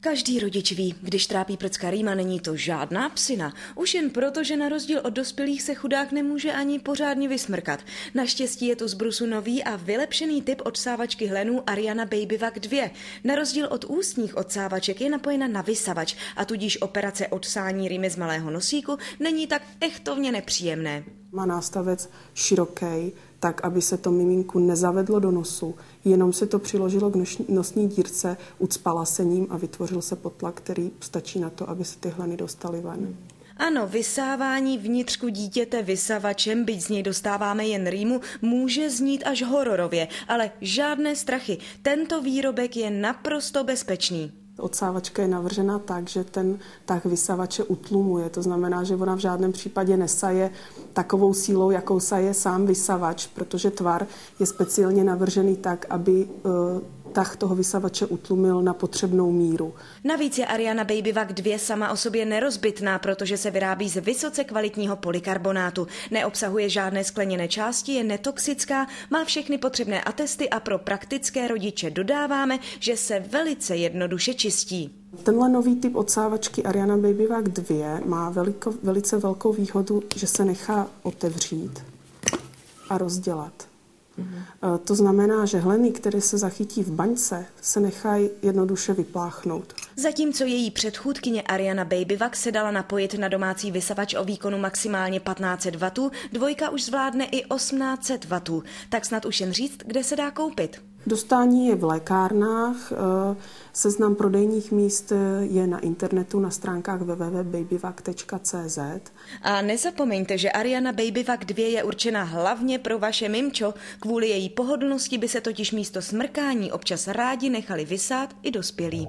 Každý rodič ví, když trápí prcka rýma, není to žádná psina. Už jen proto, že na rozdíl od dospělých se chudák nemůže ani pořádně vysmrkat. Naštěstí je tu z brusu nový a vylepšený typ odsávačky hlenů Ariana Babyvac 2. Na rozdíl od ústních odsávaček je napojena na vysavač a tudíž operace odsání rýmy z malého nosíku není tak echtovně nepříjemné. Má nástavec široký, tak aby se to miminku nezavedlo do nosu, jenom se to přiložilo k nosní dírce, ucpala se ním a vytvořil se potlak, který stačí na to, aby se ty hleny dostaly ven. Ano, vysávání vnitřku dítěte vysavačem, byť z něj dostáváme jen rýmu, může znít až hororově, ale žádné strachy. Tento výrobek je naprosto bezpečný. Odsávačka je navržena tak, že ten tah vysavače utlumuje. To znamená, že ona v žádném případě nesaje takovou sílou, jakou saje sám vysavač, protože tvar je speciálně navržený tak, aby tah toho vysavače utlumil na potřebnou míru. Navíc je Ariana Babyvac 2 sama o sobě nerozbitná, protože se vyrábí z vysoce kvalitního polykarbonátu. Neobsahuje žádné skleněné části, je netoxická, má všechny potřebné atesty a pro praktické rodiče dodáváme, že se velice jednoduše čistí. Tenhle nový typ odsávačky Ariana Babyvac 2 má velice velkou výhodu, že se nechá otevřít a rozdělat. To znamená, že hleny, které se zachytí v baňce, se nechají jednoduše vypláchnout. Zatímco její předchůdkyně Ariana Babyvac se dala napojit na domácí vysavač o výkonu maximálně 1500 W, dvojka už zvládne i 1800 W. Tak snad už jen říct, kde se dá koupit. Dostání je v lékárnách, seznam prodejních míst je na internetu na stránkách www.babyvac.cz. A nezapomeňte, že Ariana Babyvac 2 je určena hlavně pro vaše mimčo. Kvůli její pohodlnosti by se totiž místo smrkání občas rádi nechali vysát i dospělí.